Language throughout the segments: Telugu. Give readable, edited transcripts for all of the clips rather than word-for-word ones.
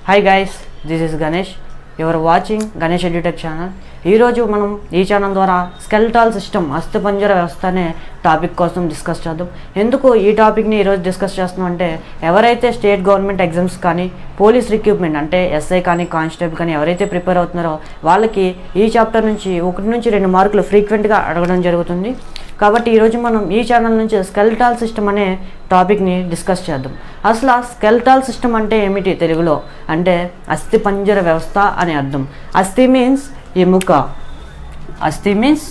Hi guys, this is Ganesh. Your watching Ganesh edutech channel. ఈరోజు మనం ఈ ఛానల్ ద్వారా స్కెల్టల్ సిస్టమ్ అస్థిపంజర వ్యవస్థ అనే టాపిక్ కోసం డిస్కస్ చేద్దాం. ఎందుకు ఈ టాపిక్ని ఈరోజు డిస్కస్ చేస్తున్నాం అంటే, ఎవరైతే స్టేట్ గవర్నమెంట్ ఎగ్జామ్స్ కానీ పోలీస్ రిక్రూట్మెంట్ అంటే ఎస్ఐ కానీ కానిస్టేబుల్ కానీ ఎవరైతే ప్రిపేర్ అవుతున్నారో వాళ్ళకి ఈ చాప్టర్ నుంచి 1 నుంచి 2 మార్కులు ఫ్రీక్వెంట్గా అడగడం జరుగుతుంది. కాబట్టి ఈరోజు మనం ఈ ఛానల్ నుంచి స్కెల్టల్ సిస్టమ్ అనే టాపిక్ని డిస్కస్ చేద్దాం. అసలు స్కెల్టల్ సిస్టమ్ అంటే ఏమిటి తెలుగులో అంటే అస్థిపంజర వ్యవస్థ అని అర్థం. అస్థి మీన్స్ ఎముక, అస్థి మీన్స్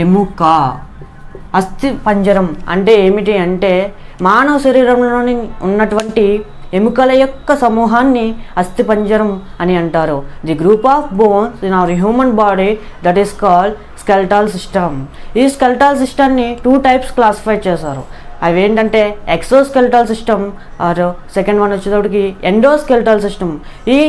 ఎముక. అస్థి పంజరం అంటే ఏమిటి అంటే మానవ శరీరంలోని ఉన్నటువంటి ఎముకల యొక్క సమూహాన్ని అస్థిపంజరం అని అంటారు. The group of bones in our human body that is called skeletal system. ఈ స్కెల్టల్ సిస్టమ్ని 2 టైప్స్ క్లాసిఫై చేశారు. అవి ఏంటంటే ఎక్సోస్కెల్టల్ సిస్టమ్ ఆర్ సెకండ్ వన్ వచ్చేటప్పటికి ఎండోస్కెల్టల్ సిస్టమ్. ఈ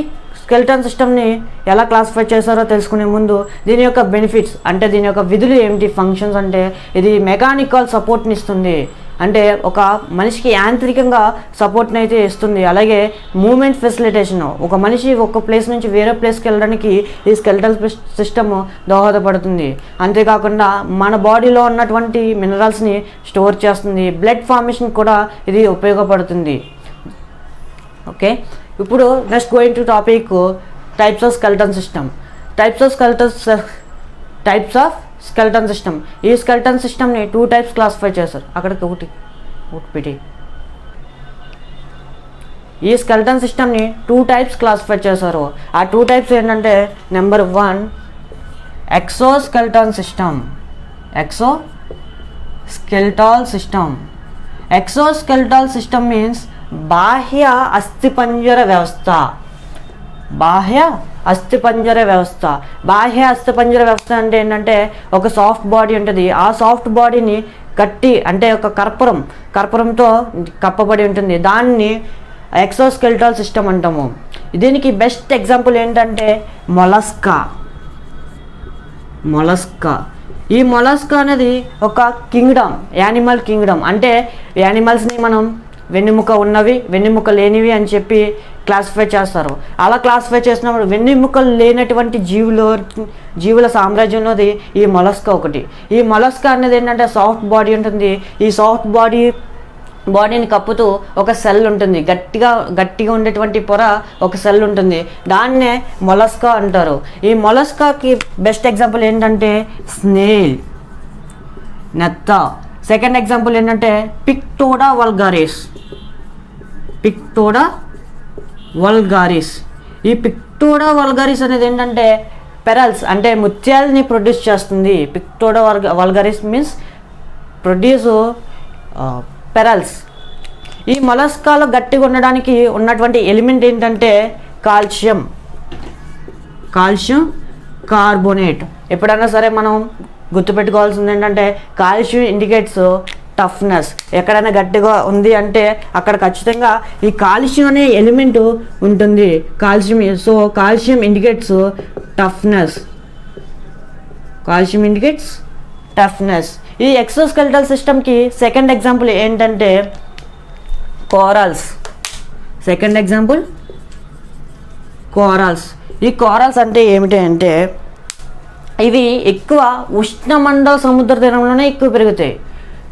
స్కెల్టల్ సిస్టమ్ని ఎలా క్లాసిఫై చేశారో తెలుసుకునే ముందు దీని యొక్క బెనిఫిట్స్ అంటే దీని యొక్క విధులు ఏమిటి, ఫంక్షన్స్ అంటే ఇది మెకానికల్ సపోర్ట్ని ఇస్తుంది, అంటే ఒక మనిషికి యాంత్రికంగా సపోర్ట్ని అయితే ఇస్తుంది. అలాగే మూమెంట్ ఫెసిలిటేషన్, ఒక మనిషి ఒక ప్లేస్ నుంచి వేరే ప్లేస్కి వెళ్ళడానికి ఈ స్కెల్టల్ సిస్టమ్ దోహదపడుతుంది. అంతేకాకుండా మన బాడీలో ఉన్నటువంటి మినరల్స్ని స్టోర్ చేస్తుంది. బ్లడ్ ఫార్మేషన్ కూడా ఇది ఉపయోగపడుతుంది. ఓకే, ఇప్పుడు next going to topic types of skeletal system. Types of skeleton system. ఈ స్కెల్టన్ సిస్టమ్ని 2 టైప్స్ క్లాసిఫై చేశారు. అక్కడికి ఒకటి పెట్టి ఈ స్కెల్టన్ సిస్టమ్ని 2 టైప్స్ క్లాసిఫై చేశారు. ఆ 2 టైప్స్ ఏంటంటే number 1 exoskeleton system. Exoskeletal system. Exoskeletal system means బాహ్య అస్థిపంజర వ్యవస్థ. బాహ్య అస్థిపంజర వ్యవస్థ. బాహ్య అస్థిపంజర వ్యవస్థ అంటే ఏంటంటే ఒక సాఫ్ట్ బాడీ ఉంటుంది. ఆ సాఫ్ట్ బాడీని గట్టి అంటే ఒక కర్పరంతో కప్పబడి ఉంటుంది. దాన్ని ఎక్సోస్కెల్టల్ సిస్టమ్ అంటాము. దీనికి బెస్ట్ ఎగ్జాంపుల్ ఏంటంటే మొలస్కా. ఈ మొలస్కా అనేది ఒక కింగ్డమ్, యానిమల్ కింగ్డమ్. అంటే యానిమల్స్ని మనం వెన్నెముక ఉన్నవి, వెన్నెముక లేనివి అని చెప్పి క్లాసిఫై చేస్తారు. అలా క్లాసిఫై చేసినప్పుడు వెన్నెముకలు లేనటువంటి జీవుల సామ్రాజ్యంలోది ఈ మొలస్కా ఒకటి. ఈ మొలస్కా అనేది ఏంటంటే సాఫ్ట్ బాడీ ఉంటుంది. ఈ సాఫ్ట్ బాడీని కప్పుతూ ఒక సెల్ ఉంటుంది, గట్టిగా ఉండేటువంటి పొర ఒక సెల్ ఉంటుంది. దాన్నే మొలస్కా అంటారు. ఈ మొలస్కాకి బెస్ట్ ఎగ్జాంపుల్ ఏంటంటే స్నేల్, నత్త. సెకండ్ ఎగ్జాంపుల్ ఏంటంటే పిక్టోడా వల్గారిస్. ఈ పిక్టోడా వల్గారిస్ అనేది ఏంటంటే పెరల్స్ అంటే ముత్యాలని ప్రొడ్యూస్ చేస్తుంది. పిక్టోడా వల్గారిస్ మీన్స్ ప్రొడ్యూస్ పెరల్స్. ఈ మొలస్కాలో గట్టిగా ఉండడానికి ఉన్నటువంటి ఎలిమెంట్ ఏంటంటే కాల్షియం కార్బోనేట్. ఎప్పుడైనా సరే మనం గుర్తుపెట్టుకోవాల్సింది ఏంటంటే కాల్షియం ఇండికేట్స్ టఫ్నెస్. ఎక్కడైనా గట్టిగా ఉంది అంటే అక్కడ ఖచ్చితంగా ఈ కాల్షియం అనే ఎలిమెంట్ ఉంటుంది. Calcium indicates toughness. ఈ ఎక్సోస్కెల్టల్ సిస్టమ్కి సెకండ్ ఎగ్జాంపుల్ ఏంటంటే కోరల్స్. ఈ కోరల్స్ అంటే ఏమిటి అంటే ఇవి ఎక్కువ ఉష్ణమండల సముద్ర తీరంలోనే ఎక్కువ పెరుగుతాయి.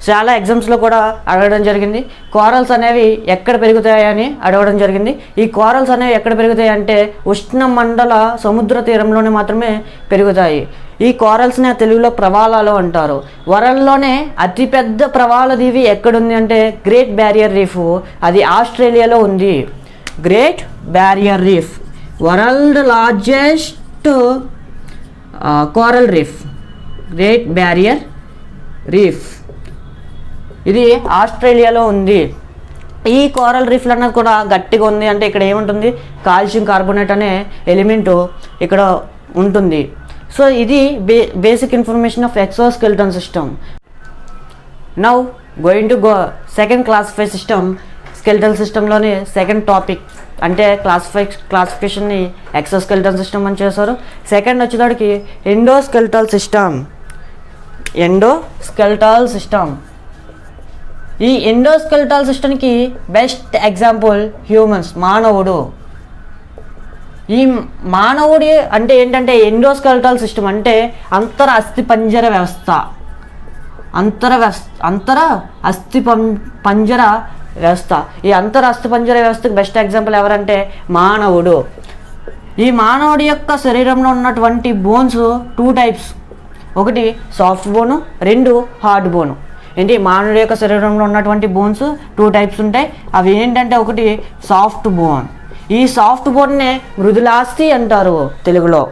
చాలా ఎగ్జామ్స్లో కూడా అడగడం జరిగింది. కోరల్స్ అనేవి ఎక్కడ పెరుగుతాయని అడగడం జరిగింది. ఈ కోరల్స్ అనేవి ఎక్కడ పెరుగుతాయి అంటే ఉష్ణమండల సముద్ర తీరంలోనే మాత్రమే పెరుగుతాయి. ఈ కోరల్స్ని తెలుగులో ప్రవాలాలు అంటారు. వరల్డ్లోనే అతిపెద్ద ప్రవాల దీవి ఎక్కడుంది అంటే గ్రేట్ బ్యారియర్ రీఫ్. అది ఆస్ట్రేలియాలో ఉంది. Great barrier reef world largest coral reef. Great barrier reef ఇది ఆస్ట్రేలియాలో ఉంది. ఈ కోరల్ రీఫ్లు అన్నది కూడా గట్టిగా ఉంది. అంటే ఇక్కడ ఏముంటుంది, కాల్షియం కార్బోనేట్ అనే ఎలిమెంట్ ఇక్కడ ఉంటుంది. సో ఇది basic information of exoskeleton system. Now going to second classify system. Skeletal సిస్టంలోని సెకండ్ టాపిక్ అంటే క్లాసిఫికేషన్ని ఎక్సోస్కెల్టన్ సిస్టమ్ అని చేశారు. సెకండ్ వచ్చేటప్పటికి ఎండోస్కెల్టల్ సిస్టమ్. ఈ ఎండోస్కెల్టల్ సిస్టమ్కి బెస్ట్ ఎగ్జాంపుల్ హ్యూమన్స్, మానవుడు. ఈ మానవుడి అంటే ఏంటంటే ఎండోస్కెలటల్ సిస్టమ్ అంటే అంతర అస్థిపంజర వ్యవస్థ. అంతర అస్థిపంజర వ్యవస్థ. ఈ అంతర అస్థిపంజర వ్యవస్థకి బెస్ట్ ఎగ్జాంపుల్ ఎవరంటే మానవుడు. ఈ మానవుడి యొక్క శరీరంలో ఉన్నటువంటి బోన్స్ 2 టైప్స్. ఒకటి సాఫ్ట్ బోను, 2 హార్డ్ బోను. ఏంటి మానవుడి యొక్క శరీరంలో ఉన్నటువంటి బోన్స్ 2 టైప్స్ ఉంటాయి. అవి ఏంటంటే ఒకటి సాఫ్ట్ బోన్. ఈ సాఫ్ట్ బోన్ని మృదులాస్థి అంటారు తెలుగులో.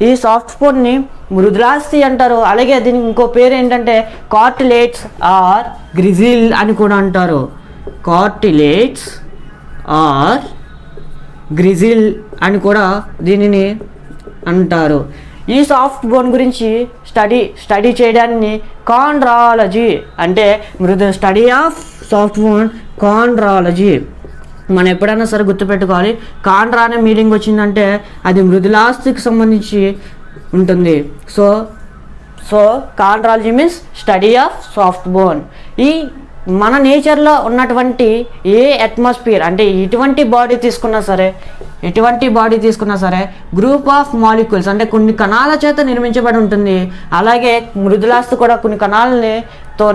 ఈ సాఫ్ట్ బోన్ని మృదులాస్థి అంటారు. అలాగే దీనికి ఇంకో పేరు ఏంటంటే కార్టిలేట్స్ ఆర్ గ్రిజిల్ అని కూడా అంటారు. కార్టిలేట్స్ ఆర్ గ్రిజిల్ అని కూడా దీనిని అంటారు. ఈ సాఫ్ట్ బోన్ గురించి స్టడీ చేయడాన్ని కాండ్రాలజీ అంటే study of soft bone chondrology. మనం ఎప్పుడైనా సరే గుర్తుపెట్టుకోవాలి, కాండ్రా అనే మీనింగ్ వచ్చిందంటే అది మృదులాస్థికి సంబంధించి ఉంటుంది. So chondrology means study of soft bone. ఈ మన నేచర్లో ఉన్నటువంటి ఏ అట్మాస్ఫియర్ అంటే ఎటువంటి బాడీ తీసుకున్నా సరే గ్రూప్ ఆఫ్ మాలిక్యూల్స్ అంటే కొన్ని కణాల చేత నిర్మించబడి ఉంటుంది. అలాగే మృదులాస్థి కూడా కొన్ని కణాలతో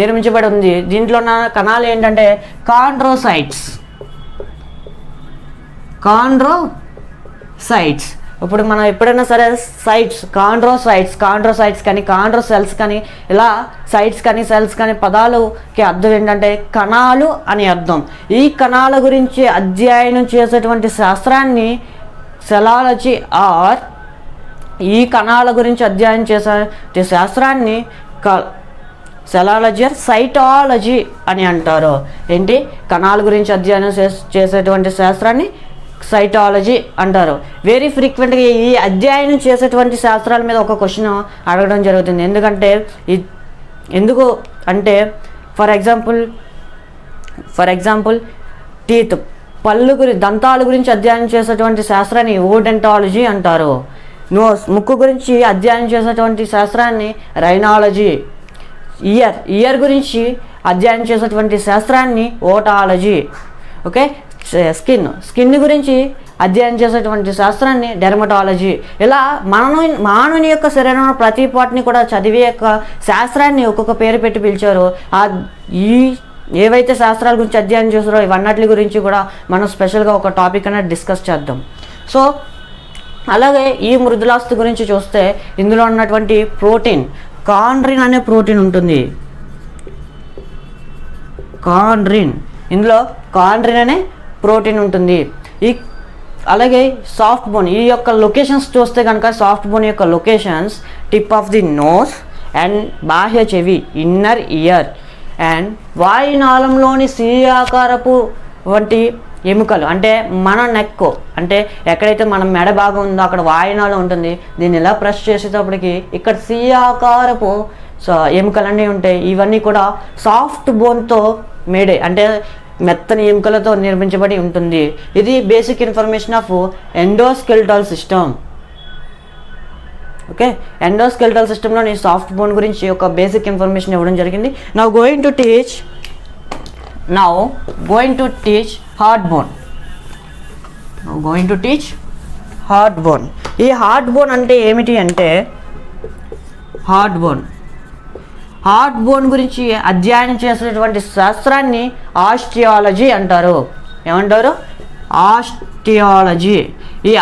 నిర్మించబడి ఉంది. దీంట్లో ఉన్న కణాలు ఏంటంటే కాండ్రోసైట్స్. ఇప్పుడు మనం ఎప్పుడైనా సరే కాండ్రోసైట్స్ కానీ కాండ్రోసెల్స్ కానీ ఇలా సైట్స్ కానీ సెల్స్ కానీ పదాలకి అర్థం ఏంటంటే కణాలు అని అర్థం. ఈ కణాల గురించి అధ్యయనం చేసేటువంటి శాస్త్రాన్ని సెలాలజీ ఆర్ ఈ కణాల గురించి అధ్యయనం చేసే శాస్త్రాన్ని సెలాలజీ ఆర్ సైటాలజీ అని అంటారు. ఏంటి కణాల గురించి అధ్యయనం చేసేటువంటి శాస్త్రాన్ని సైటాలజీ అంటారు. వెరీ ఫ్రీక్వెంట్గా ఈ అధ్యయనం చేసేటువంటి శాస్త్రాల మీద ఒక క్వశ్చన్ అడగడం జరుగుతుంది. ఎందుకు అంటే ఫర్ ఎగ్జాంపుల్ టీత్ దంతాల గురించి అధ్యయనం చేసేటువంటి శాస్త్రాన్ని ఓడెంటాలజీ అంటారు. ముక్కు గురించి అధ్యయనం చేసేటువంటి శాస్త్రాన్ని రైనాలజీ. ఇయర్ గురించి అధ్యయనం చేసేటువంటి శాస్త్రాన్ని ఓటాలజీ. ఓకే, స్కిన్ గురించి అధ్యయనం చేసేటువంటి శాస్త్రాన్ని డెర్మటాలజీ. ఇలా మానవుని యొక్క శరీరంలో ప్రతి పార్ట్ని కూడా చదివే యొక్క శాస్త్రాన్ని ఒక్కొక్క పేరు పెట్టి పిలిచారు. ఏవైతే శాస్త్రాల గురించి అధ్యయనం చేస్తారో ఇవన్నటి గురించి కూడా మనం స్పెషల్గా ఒక టాపిక్ అనేది డిస్కస్ చేద్దాం. సో అలాగే ఈ మృదులాస్థి గురించి చూస్తే ఇందులో ఉన్నటువంటి ప్రోటీన్ కాండ్రిన్ అనే ప్రోటీన్ ఉంటుంది. ఇందులో కాండ్రిన్ అనే ప్రోటీన్ ఉంటుంది. అలాగే సాఫ్ట్ బోన్ ఈ యొక్క లొకేషన్స్ చూస్తే కనుక సాఫ్ట్ బోన్ యొక్క locations tip of the nose and బాహ్య చెవి ఇన్నర్ ఇయర్ అండ్ వాయునాళంలోని సియాకారపు వంటి ఎముకలు అంటే మన నెక్ అంటే ఎక్కడైతే మన మెడ భాగం ఉందో అక్కడ వాయునాళం ఉంటుంది. దీన్ని ఇలా ప్రెస్ చేసేటప్పటికి ఇక్కడ సియాకారపు ఎముకలన్నీ ఉంటాయి. ఇవన్నీ కూడా సాఫ్ట్ బోన్తో మేడే అంటే మెత్తని ఎముకలతో నిర్మించబడి ఉంటుంది. ఇది basic information of endoskeletal system. Okay, endoskeletal సిస్టంలోని సాఫ్ట్ బోన్ గురించి ఒక బేసిక్ ఇన్ఫర్మేషన్ ఇవ్వడం జరిగింది. Now going to teach hard bone. ఈ హార్డ్ బోన్ అంటే ఏమిటి అంటే హార్డ్ బోన్ గురించి అధ్యయనం చేసేటువంటి శాస్త్రాన్ని ఆస్టియాలజీ అంటారు. ఏమంటారు? ఆస్టియాలజీ. ఈ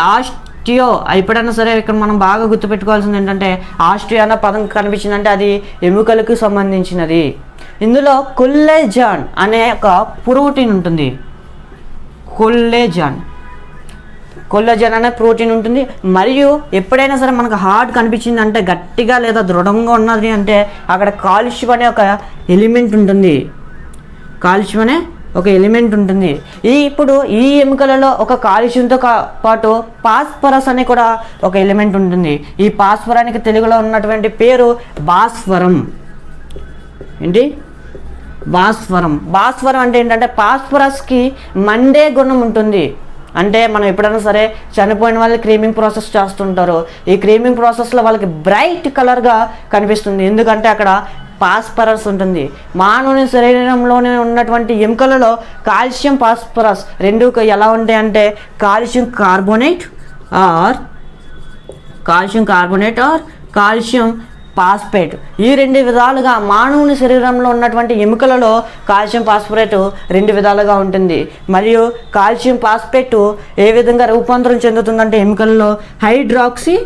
ఎప్పుడైనా సరే ఇక్కడ మనం బాగా గుర్తుపెట్టుకోవాల్సింది ఏంటంటే ఆస్టియో అన్న పదం కనిపించిందంటే అది ఎముకలకు సంబంధించినది. ఇందులో కొల్లేజాన్ అనే ఒక ప్రోటీన్ ఉంటుంది. కొల్లేజన్ అనే ప్రోటీన్ ఉంటుంది. మరియు ఎప్పుడైనా సరే మనకు హార్ట్ కనిపించింది అంటే గట్టిగా లేదా దృఢంగా ఉన్నది అంటే అక్కడ కాల్షియం అనే ఒక ఎలిమెంట్ ఉంటుంది. ఇప్పుడు ఈ ఎముకలలో ఒక కాల్షియంతో పాటు పాస్పరస్ అనే కూడా ఒక ఎలిమెంట్ ఉంటుంది. ఈ పాస్పరానికి తెలుగులో ఉన్నటువంటి పేరు భాస్వరం. ఏంటి? భాస్వరం అంటే ఏంటంటే పాస్పరస్కి మండే గుణం ఉంటుంది. అంటే మనం ఎప్పుడైనా సరే చనిపోయిన వాళ్ళు క్రీమింగ్ ప్రాసెస్ చేస్తుంటారు. ఈ క్రీమింగ్ ప్రాసెస్లో వాళ్ళకి బ్రైట్ కలర్గా కనిపిస్తుంది. ఎందుకంటే అక్కడ ఫాస్ఫరస్ ఉంటుంది. మానవుని శరీరంలోనే ఉన్నటువంటి ఎముకలలో కాల్షియం ఫాస్ఫరస్ రెండు ఎలా ఉంటాయంటే calcium carbonate or calcium phosphate, ఈ రెండు విధాలుగా మానవుని శరీరంలో ఉన్నటువంటి ఎముకలలో కాల్షియం ఫాస్ఫరేట్ రెండు విధాలుగా ఉంటుంది. మరియు కాల్షియం ఫాస్ఫేట్ ఏ విధంగా రూపాంతరం చెందుతుందంటే ఎముకలలో హైడ్రాక్సీ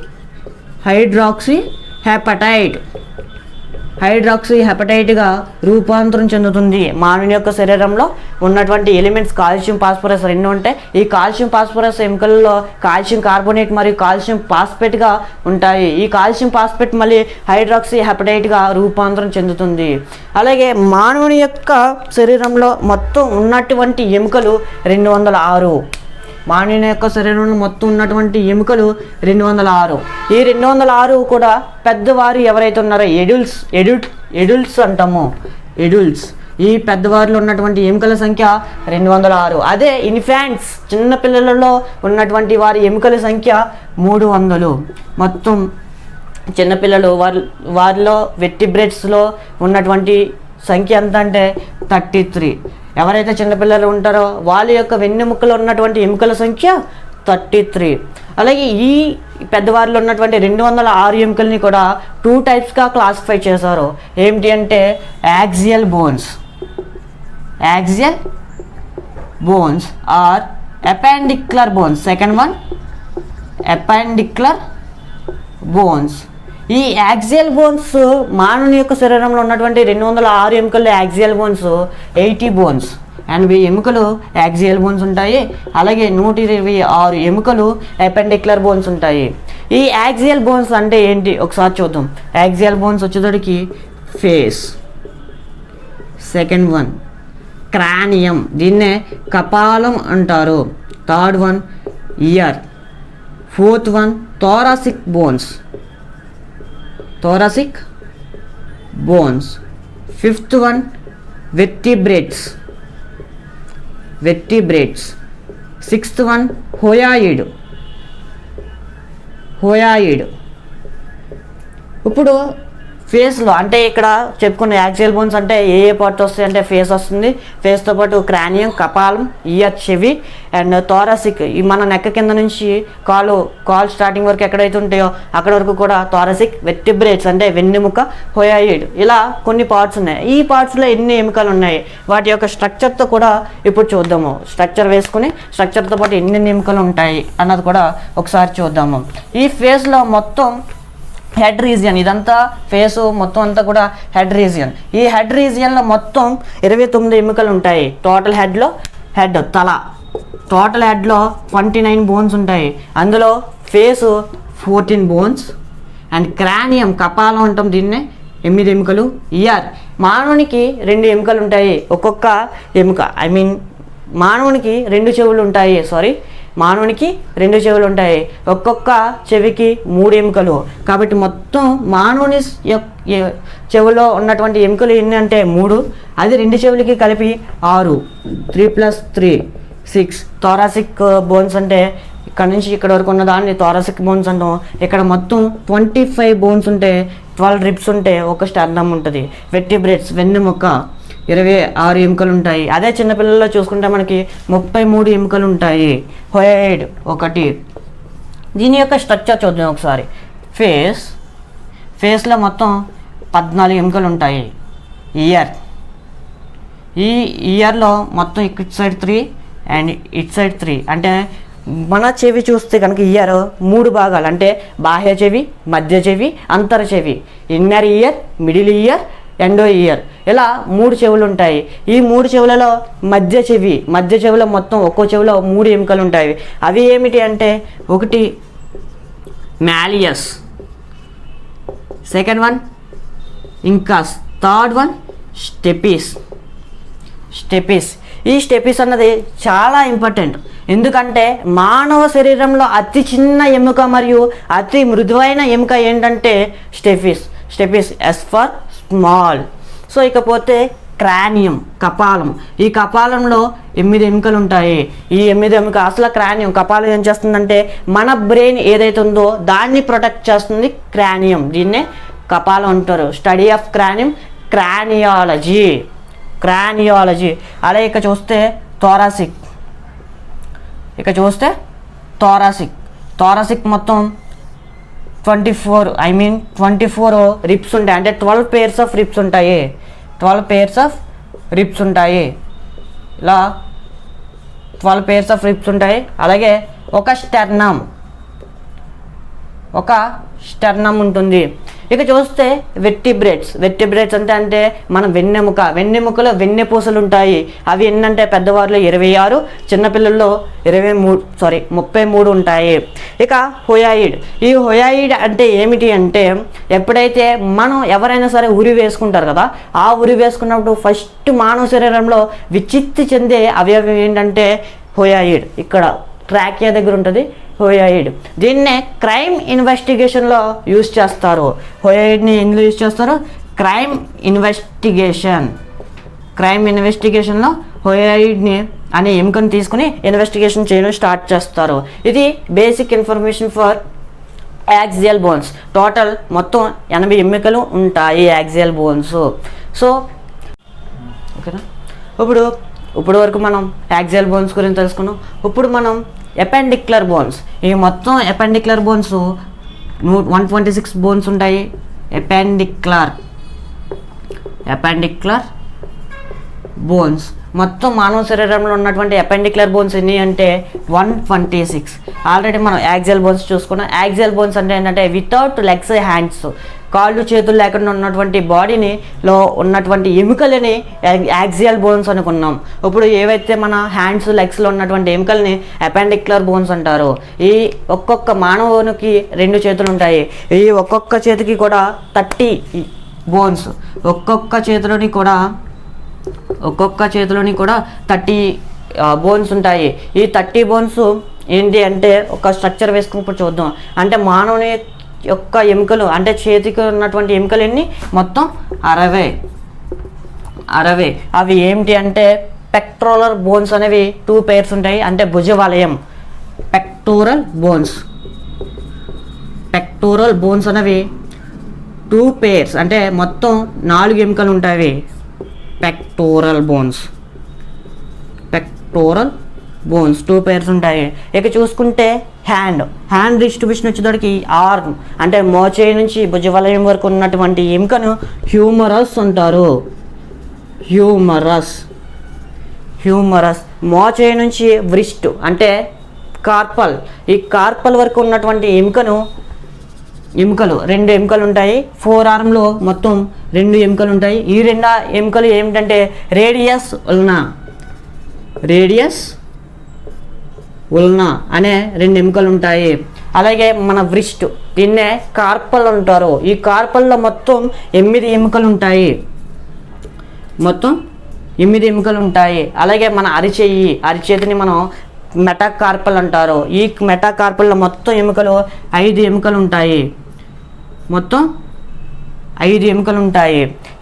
హెపటైట్గా రూపాంతరం చెందుతుంది. మానవుని యొక్క శరీరంలో ఉన్నటువంటి ఎలిమెంట్స్ కాల్షియం ఫాస్ఫరస్ రెండు ఉంటాయి. ఈ కాల్షియం ఫాస్ఫరస్ ఎముకలలో కాల్షియం కార్బోనేట్ మరియు కాల్షియం ఫాస్ఫేట్గా ఉంటాయి. ఈ కాల్షియం ఫాస్ఫేట్ మళ్ళీ హైడ్రాక్సీ హెపటైట్గా రూపాంతరం చెందుతుంది. అలాగే మానవుని యొక్క శరీరంలో మొత్తం ఉన్నటువంటి ఎముకలు 206. మానవుని యొక్క శరీరంలో మొత్తం ఉన్నటువంటి ఎముకలు 206. ఈ 206 కూడా పెద్దవారు ఎవరైతే ఉన్నారో ఎడుల్ట్స్ అంటాము. ఈ పెద్దవారిలో ఉన్నటువంటి ఎముకల సంఖ్య 206. అదే ఇన్ఫాంట్స్ చిన్నపిల్లలలో ఉన్నటువంటి వారి ఎముకల సంఖ్య 300. మొత్తం చిన్నపిల్లలు వారిలో వెర్టిబ్రేట్స్లో ఉన్నటువంటి సంఖ్య ఎంత అంటే 33. ఎవరైతే చిన్నపిల్లలు ఉంటారో వాళ్ళ యొక్క వెన్నెముకలో ఉన్నటువంటి ఎముకల సంఖ్య 33. అలాగే ఈ పెద్దవారిలో ఉన్నటువంటి 206 ఎముకల్ని కూడా 2 టైప్స్గా క్లాసిఫై చేశారు. ఏమిటి అంటే axial bones or appendicular bones. Second one appendicular bones. ఈ యాక్సియల్ బోన్స్ మానవుని యొక్క శరీరంలో ఉన్నటువంటి 206 ఎముకల్లో యాక్సియల్ బోన్స్ 80 బోన్స్. 80 ఎముకలు యాక్సియల్ బోన్స్ ఉంటాయి. అలాగే 126 ఎముకలు అపెండిక్యులర్ బోన్స్ ఉంటాయి. ఈ యాక్సియల్ బోన్స్ అంటే ఏంటి ఒకసారి చూద్దాం. యాక్సియల్ బోన్స్ వచ్చేటప్పటికి ఫేస్, సెకండ్ వన్ క్రానియం, దీన్నే కపాలం అంటారు. Third one ear, fourth one thoracic bones, fifth one vertebrates, sixth one hyoid. ఇప్పుడు ఫేస్లో అంటే ఇక్కడ చెప్పుకున్న యాక్సియల్ బోన్స్ అంటే ఏ పార్ట్ వస్తాయి అంటే ఫేస్ వస్తుంది. ఫేస్తో పాటు క్రానియం, కపాలం, ఇయర్, చెవి అండ్ థోరాసిక్. ఈ మన నెక్క కింద నుంచి కాలు స్టార్టింగ్ వరకు ఎక్కడైతే ఉంటాయో అక్కడ వరకు కూడా థోరాసిక్, వెర్టిబ్రేట్స్ అంటే వెన్నెముక, హోయాయిడ్, ఇలా కొన్ని పార్ట్స్ ఉన్నాయి. ఈ పార్ట్స్లో ఎన్ని ఎముకలు ఉన్నాయి వాటి యొక్క స్ట్రక్చర్తో కూడా ఇప్పుడు చూద్దాము. స్ట్రక్చర్ వేసుకుని స్ట్రక్చర్తో పాటు ఎన్ని ఎముకలు ఉంటాయి అన్నది కూడా ఒకసారి చూద్దాము. ఈ ఫేస్లో మొత్తం హెడ్ రీజియన్, ఇదంతా ఫేసు మొత్తం అంతా కూడా హెడ్ రీజియన్. ఈ హెడ్ రీజియన్లో మొత్తం 29 ఎముకలు ఉంటాయి. టోటల్ తల టోటల్ హెడ్లో 29 బోన్స్ ఉంటాయి. అందులో ఫేసు 14 బోన్స్ అండ్ క్రానియం కపాలం అంటాం దీన్నే 8 ఎముకలు. ఇయర్ మానవునికి 2 ఎముకలు ఉంటాయి. ఒక్కొక్క ఎముక మానవునికి 2 చెవులు ఉంటాయి. మానవునికి 2 చెవులు ఉంటాయి. ఒక్కొక్క చెవికి 3 ఎముకలు. కాబట్టి మొత్తం మానవుని చెవులో ఉన్నటువంటి ఎముకలు ఎన్ని అంటే 3. అది 2 చెవులకి కలిపి 6. 3 + 3 6. థోరాసిక్ బోన్స్ అంటే ఇక్కడ నుంచి ఇక్కడ వరకు ఉన్న దాన్ని థోరాసిక్ బోన్స్ అంటాం. ఇక్కడ మొత్తం 25 బోన్స్ ఉంటే 12 రిబ్స్ ఉంటే ఒక స్టర్నమ్ ఉంటుంది. వెర్టిబ్రేట్స్ వెన్నెముక 26 ఎముకలు ఉంటాయి. అదే చిన్నపిల్లల్లో చూసుకుంటే మనకి 33 ఎముకలు ఉంటాయి. హోయాయిడ్ 1. దీని యొక్క స్ట్రక్చర్ చూద్దాం ఒకసారి. ఫేస్లో మొత్తం 14 ఎముకలు ఉంటాయి. ఈ ఇయర్లో మొత్తం ఇటు సైడ్ 3 అండ్ ఇటు సైడ్ 3. అంటే మన చెవి చూస్తే కనుక ఇయర్ 3 భాగాలు, అంటే బాహ్య చెవి, మధ్య చెవి, అంతర చెవి, inner year, middle ear, endo year, ఇలా 3 చెవులు ఉంటాయి. ఈ 3 చెవులలో మధ్య చెవిలో మొత్తం ఒక్కో చెవిలో 3 ఎముకలు ఉంటాయి. అవి ఏమిటి అంటే ఒకటి malleus, second one incus, third one stapes. ఈ స్టెపిస్ అన్నది చాలా ఇంపార్టెంట్. ఎందుకంటే మానవ శరీరంలో అతి చిన్న ఎముక మరియు అతి మృదువైన ఎముక ఏంటంటే stapes S for small. So ఇకపోతే క్రానియం కపాలం. ఈ కపాలంలో 8 ఎముకలు ఉంటాయి. ఈ 8 ఎముక అసలు క్రానియం కపాలం ఏం చేస్తుందంటే మన బ్రెయిన్ ఏదైతే ఉందో దాన్ని ప్రొటెక్ట్ చేస్తుంది క్రానియం. దీన్నే కపాలం అంటారు. Study of cranium craniology. అలాగే ఇక చూస్తే థోరాసిక్ మొత్తం 24 రిప్స్ ఉంటాయి. అంటే 12 pairs ఆఫ్ రిప్స్ ఉంటాయి. ఇలా 12 pairs ఆఫ్ రిప్స్ ఉంటాయి. అలాగే ఒక స్టెర్నమ్ ఉంటుంది. ఇక చూస్తే వెర్టిబ్రేట్స్ అంటే మన వెన్నెముకలో వెన్నెపూసలు ఉంటాయి. అవి ఎన్నంటే పెద్దవారిలో 26, చిన్నపిల్లల్లో 33 ఉంటాయి. ఇక ఈ హొయాయిడ్ అంటే ఏమిటి అంటే, ఎప్పుడైతే మనం ఎవరైనా సరే ఉరి వేసుకుంటారు కదా, ఆ ఉరి వేసుకున్నప్పుడు ఫస్ట్ మానవ శరీరంలో విచ్చిత్తి చెందే అవయవం ఏంటంటే హొయాయిడ్. ఇక్కడ ట్రాకియా దగ్గర ఉంటుంది హొయాయిడ్. దీన్నే క్రైమ్ ఇన్వెస్టిగేషన్లో యూజ్ చేస్తారు. హొయాయిడ్ని ఎందులో యూజ్ చేస్తారు? క్రైమ్ ఇన్వెస్టిగేషన్లో హొయాయిడ్ని అనే ఎముకను తీసుకుని ఇన్వెస్టిగేషన్ చేయడం స్టార్ట్ చేస్తారు. ఇది basic information for axial bones. Total మొత్తం 80 ఎముకలు ఉంటాయి యాక్సియల్ బోన్స్. సో ఓకేనా, ఇప్పుడు వరకు మనం యాక్సియల్ బోన్స్ గురించి తెలుసుకున్నాం. ఇప్పుడు మనం ఎపెండిక్యులర్ బోన్స్. ఈ మొత్తం ఎపెండిక్యులర్ బోన్స్ 126 బోన్స్ ఉంటాయి. ఎపెండిక్యులర్ బోన్స్ మొత్తం మానవ శరీరంలో ఉన్నటువంటి ఎపెండిక్యులర్ బోన్స్ ఎన్ని అంటే 126. ఆల్రెడీ మనం యాక్సియల్ బోన్స్ చూసుకున్నాం. యాక్సియల్ బోన్స్ అంటే ఏంటంటే వితౌట్ లెగ్స్, హ్యాండ్స్, కాళ్ళు చేతులు లేకుండా ఉన్నటువంటి బాడీని లో ఉన్నటువంటి ఎముకలని యాక్సియల్ బోన్స్ అనుకున్నాం. ఇప్పుడు ఏవైతే మన హ్యాండ్స్, లెగ్స్లో ఉన్నటువంటి ఎముకల్ని ఎపెండిక్యులర్ బోన్స్ అంటారు. ఈ ఒక్కొక్క మానవునికి 2 చేతులు ఉంటాయి. ఈ ఒక్కొక్క చేతికి కూడా 30 బోన్స్, ఒక్కొక్క చేతిలోని కూడా 30 బోన్స్ ఉంటాయి. ఈ 30 బోన్స్ ఏంటి అంటే ఒక స్ట్రక్చర్ వేసుకున్నప్పుడు చూద్దాం. అంటే మానవుని యొక్క ఎముకలు అంటే చేతికి ఉన్నటువంటి ఎముకలు ఎన్ని? మొత్తం 60. అవి ఏమిటి అంటే పెక్టోరల్ బోన్స్ అనేవి 2 pairs ఉంటాయి. అంటే భుజవలయం. పెక్టోరల్ బోన్స్ అనేవి 2 pairs అంటే మొత్తం 4 ఎముకలు ఉంటాయి. పెక్టోరల్ బోన్స్ 2 pairs ఉంటాయి. ఇక చూసుకుంటే హ్యాండ్ డిస్ట్రిబ్యూషన్ వచ్చేటప్పటికి ఆర్మ్ అంటే మోచేయి నుంచి భుజవలయం వరకు ఉన్నటువంటి ఎముకను హ్యూమరస్ అంటారు. హ్యూమరస్. మోచేయి నుంచి వ్రిస్ట్ అంటే కార్పల్. ఈ కార్పల్ వరకు ఉన్నటువంటి ఎముకలు 2 ఎముకలు ఉంటాయి. 4 armలో మొత్తం 2 ఎముకలు ఉంటాయి. ఈ 2 ఎముకలు ఏమిటంటే రేడియస్ ఉల్నా అనే 2 ఎముకలు ఉంటాయి. అలాగే మన వ్రిస్ట్, దీన్నే కార్పల్ అంటారు. ఈ కార్పల్లో మొత్తం 8 ఎముకలు ఉంటాయి. అలాగే మన అరిచేతిని మనం మెటాకార్పల్ అంటారు. ఈ మెటాకార్పల్లో మొత్తం ఎముకలు 5 ఎముకలు ఉంటాయి.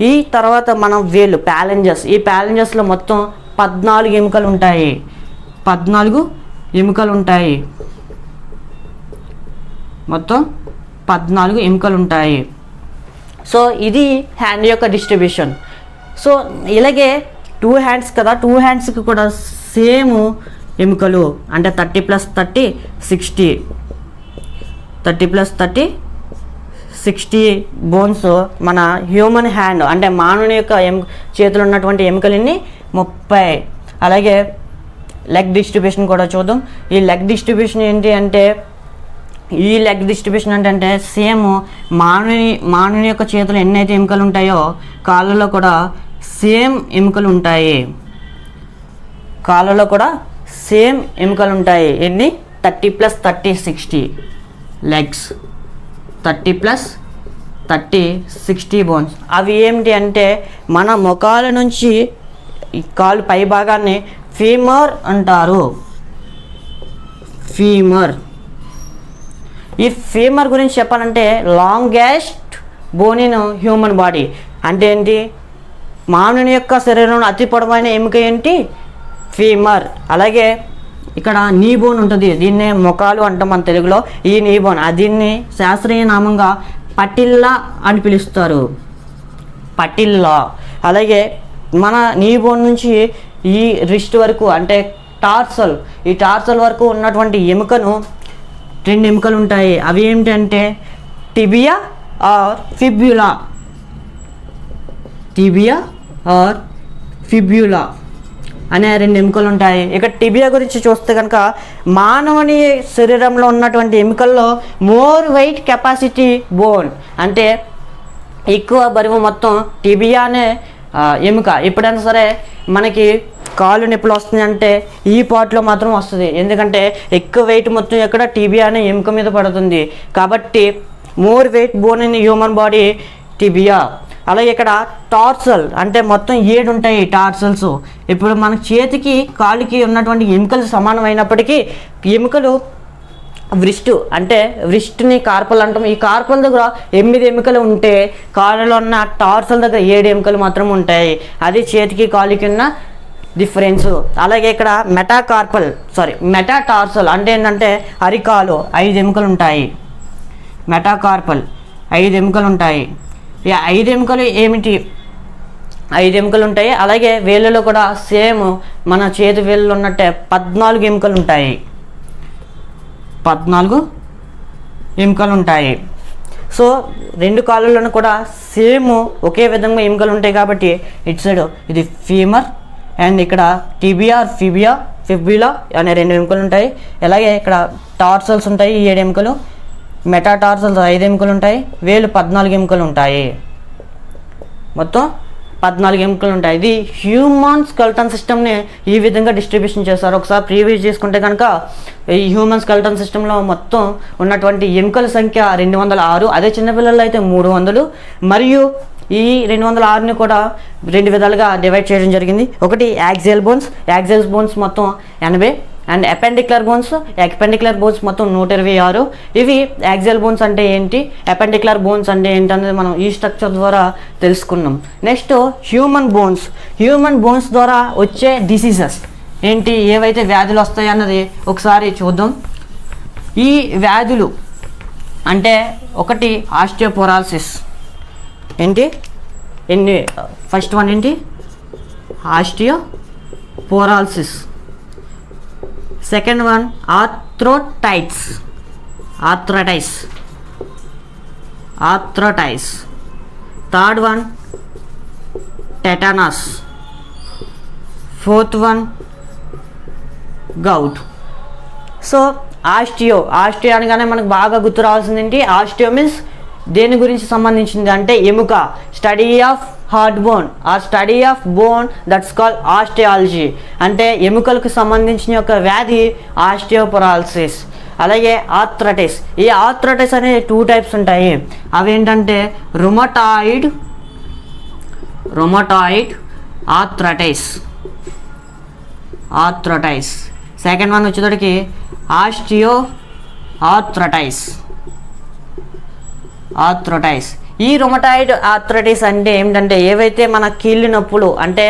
ఈ తర్వాత మనం వేలు ప్యాలెంజస్. ఈ ప్యాలెంజస్లో మొత్తం 14 ఎముకలు ఉంటాయి. 14 ఎముకలు ఉంటాయి. మొత్తం 14 ఎముకలు ఉంటాయి. సో ఇది హ్యాండ్ యొక్క డిస్ట్రిబ్యూషన్. సో ఇలాగే 2 hands కదా, 2 handsకి కూడా సేమ్ ఎముకలు అంటే 30 + 30 60. 30 + 30 60 బోన్స్. మన హ్యూమన్ హ్యాండ్ అంటే మానవుని యొక్క చేతులు ఉన్నటువంటి ఎముకలన్నీ 30. అలాగే లెగ్ డిస్ట్రిబ్యూషన్ కూడా చూద్దాం. ఈ లెగ్ డిస్ట్రిబ్యూషన్ ఏంటి అంటే సేమ్ మానవుని యొక్క చేతులు ఎన్నైతే ఎముకలు ఉంటాయో కాళ్ళలో కూడా సేమ్ ఎముకలు ఉంటాయి. ఎన్ని? 30 + 30 60 లెగ్స్. 30 + 30 60 బోన్స్. అవి ఏమిటి అంటే మన ముఖాల నుంచి ఈ కాలు పై భాగాన్ని ఫీమర్ అంటారు. ఈ ఫీమర్ గురించి చెప్పాలంటే longest bone in human body. అంటే ఏంటి? మానవుని యొక్క శరీరంలో అతి పొడవైన ఎముక ఏంటి? ఫీమర్. అలాగే ఇక్కడ నీ బోన్ ఉంటుంది. దీన్నే మొకాలు అంటాం మన తెలుగులో. ఈ నీ బోన్ దీన్ని శాస్త్రీయ నామంగా పటిల్లా అని పిలుస్తారు. పటిల్లా. అలాగే మన నీ బోన్ నుంచి ఈ రిస్ట్ వరకు అంటే టార్సల్, ఈ టార్సల్ వరకు ఉన్నటువంటి ఎముకను 2 ఎముకలు ఉంటాయి. అవి ఏమిటంటే టిబియా ఆర్ ఫిబ్యులా, టిబియా ఆర్ ఫిబ్యులా అనే 2 ఎముకలు ఉంటాయి. ఇక టిబియా గురించి చూస్తే కనుక మానవుని శరీరంలో ఉన్నటువంటి ఎముకల్లో మోర్ వెయిట్ కెపాసిటీ బోన్, అంటే ఎక్కువ బరువు మొత్తం టిబియా అనే ఎముక. ఎప్పుడైనా సరే మనకి కాళ్ళు నొప్పులు వస్తుంది అంటే ఈ పార్ట్లో మాత్రం వస్తుంది, ఎందుకంటే ఎక్కువ వెయిట్ మొత్తం ఎక్కడ టిబియా అనే ఎముక మీద పడుతుంది. కాబట్టి more weight bone in human body tibia. అలాగే ఇక్కడ టార్సల్ అంటే మొత్తం 7 ఉంటాయి టార్సల్స్. ఇప్పుడు మన చేతికి కాలుకి ఉన్నటువంటి ఎముకలు సమానమైనప్పటికీ ఎముకలు వ్రిస్ట్ అంటే వ్రిస్ట్ని కార్పల్ అంటాం. ఈ కార్పల్ దగ్గర 8 ఎముకలు ఉంటే కాళ్ళలో ఉన్న టార్సల్ దగ్గర 7 ఎముకలు మాత్రం ఉంటాయి. అది చేతికి కాలుకి ఉన్న డిఫరెన్స్. అలాగే ఇక్కడ మెటాటార్సల్ అంటే ఏంటంటే అరికాలు 5 ఎముకలు ఉంటాయి. మెటాకార్పల్ 5 ఎముకలు ఉంటాయి. ఈ 5 ఎముకలు ఏమిటి? 5 ఎముకలు ఉంటాయి. అలాగే వేళ్ళలో కూడా సేమ్ మన చేతి వేళ్ళలో ఉన్నట్టే 14 ఎముకలు ఉంటాయి. 14 ఎముకలు ఉంటాయి. సో 2 కాళ్ళలోనూ కూడా సేమ్ ఒకే విధంగా ఎముకలు ఉంటాయి. కాబట్టి ఇటు సైడ్ ఇది ఫీమర్ అండ్ ఇక్కడ టిబియా ఫిబ్యులా అనే 2 ఎముకలు ఉంటాయి. అలాగే ఇక్కడ టార్సల్స్ ఉంటాయి 7 ఎముకలు, మెటాటార్సల్స్ 5 ఎముకలు ఉంటాయి, వేలు 14 ఎముకలు ఉంటాయి. మొత్తం 14 ఎముకలు ఉంటాయి. ఇది హ్యూమన్ స్కెల్టన్ సిస్టమ్ని ఈ విధంగా డిస్ట్రిబ్యూషన్ చేస్తారు. ఒకసారి ప్రీవ్యూ చేసుకుంటే కనుక ఈ హ్యూమన్ స్కెల్టన్ సిస్టంలో మొత్తం ఉన్నటువంటి ఎముకల సంఖ్య 206. అదే చిన్నపిల్లలు అయితే 300. మరియు ఈ 206ని కూడా 2 విధాలుగా డివైడ్ చేయడం జరిగింది. ఒకటి యాక్సియల్ బోన్స్ మొత్తం 80 అండ్ అపెండిక్యులర్ బోన్స్ మొత్తం 126. ఇవి యాక్సియల్ బోన్స్ అంటే ఏంటి, అపెండిక్యులర్ బోన్స్ అంటే ఏంటి అనేది మనం ఈ స్ట్రక్చర్ ద్వారా తెలుసుకున్నాం. నెక్స్ట్ హ్యూమన్ బోన్స్ ద్వారా వచ్చే డిసీజెస్ ఏంటి, ఏవైతే వ్యాధులు వస్తాయి అన్నది ఒకసారి చూద్దాం. ఈ వ్యాధులు అంటే ఒకటి ఆస్టియోపోరాసిస్. ఫస్ట్ వన్ ఏంటి? Osteoporosis. Second one arthritis. Third one tetanus. Fourth one gout. So osteo అనగానే మనకు బాగా గుర్తు రావాల్సింది ఏంటి? ఆస్టియో మీన్స్ దేని గురించి సంబంధించింది అంటే ఎముక. Study of hard bone or study of bone that's called osteology. అంటే ఎముకలకు సంబంధించిన యొక్క వ్యాధి ఆస్టియోపోరాసిస్. అలాగే ఆర్థరైటిస్. ఈ ఆర్థరైటిస్ అనే 2 టైప్స్ ఉంటాయి. అవి ఏంటంటే రుమటాయిడ్ ఆర్థరైటిస్. సెకండ్ వన్ వచ్చేటప్పటికి ఆస్టియో ఆర్థరైటిస్. ఈ రుమటాయిడ్ ఆర్థరైటిస్ అంటే ఏమిటంటే ఏవైతే మన కీళ్ళు నొప్పులు అంటే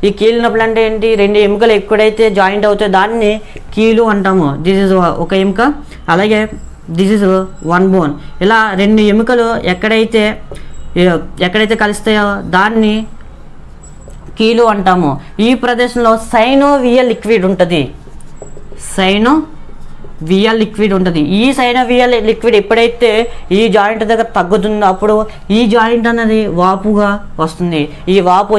ఈ కీళ్ళు నొప్పులు అంటే ఏంటి, 2 ఎముకలు ఎక్కడైతే జాయింట్ అవుతాయో దాన్ని కీలు అంటాము. దిస్ ఇస్ ఒక ఎముక. అలాగే దిస్ ఇస్ 1 బోన్. ఇలా 2 ఎముకలు ఎక్కడైతే కలుస్తాయో దాన్ని కీలు అంటాము. ఈ ప్రదేశంలో సైనోవియల్ లిక్విడ్ ఉంటుంది. ఈ సైనోవియల్ లిక్విడ్ ఎప్పుడైతే ఈ జాయింట్ దగ్గర తగ్గుతుందో అప్పుడు ఈ జాయింట్ అనేది వాపుగా వస్తుంది. ఈ వాపు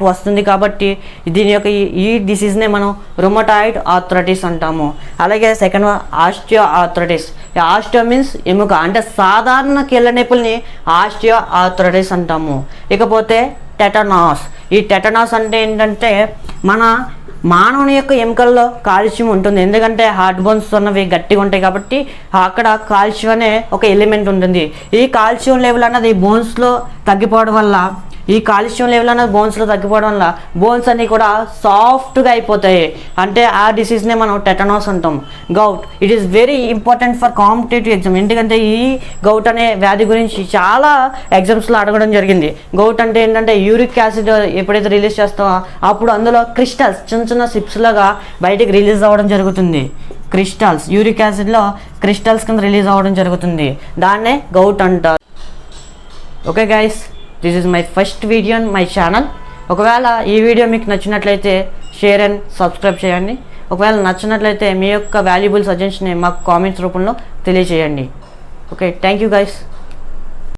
వస్తుంది కాబట్టి దీని యొక్క ఈ డిసీజ్నే మనం రుమటాయిడ్ ఆర్థరైటిస్ అంటాము. అలాగే second osteo arthritis. Osteo means ఎముక అంటే సాధారణ కీళ్ళ నొప్పుల్ని ఆస్టియో ఆర్థరైటిస్ అంటాము. ఇకపోతే టెటనాస్. ఈ టెటనాస్ అంటే ఏంటంటే మన మానవుని యొక్క ఎముకల్లో కాల్షియం ఉంటుంది. ఎందుకంటే హార్ట్ బోన్స్ అన్నవి గట్టిగా ఉంటాయి కాబట్టి అక్కడ కాల్షియం అనే ఒక ఎలిమెంట్ ఉంటుంది. ఈ కాల్షియం లెవెల్ అన్నది బోన్స్లో తగ్గిపోవడం వల్ల బోన్స్ అన్నీ కూడా సాఫ్ట్గా అయిపోతాయి. అంటే ఆ డిసీజ్నే మనం టెటనాస్ అంటాం. Gout. It is very important for competitive exam. ఎందుకంటే ఈ గౌట్ అనే వ్యాధి గురించి చాలా ఎగ్జామ్స్లో అడగడం జరిగింది. గౌట్ అంటే ఏంటంటే యూరిక్ యాసిడ్ ఎప్పుడైతే రిలీజ్ చేస్తామో అప్పుడు అందులో క్రిస్టల్స్ చిన్న సిప్స్ లాగా బయటికి రిలీజ్ అవ్వడం జరుగుతుంది. యూరిక్ యాసిడ్లో క్రిస్టల్స్ కింద రిలీజ్ అవ్వడం జరుగుతుంది. దాన్నే గౌట్ అంటారు. Okay guys, this is my first video on my channel. ఒకవేళ ఈ వీడియో మీకు నచ్చినట్లయితే షేర్ అండ్ సబ్స్క్రైబ్ చేయండి. ఒకవేళ నచ్చినట్లయితే మీ యొక్క వాల్యుబుల్ సజెషన్ని మాకు కామెంట్స్ రూపంలో తెలియజేయండి. Okay, thank you guys.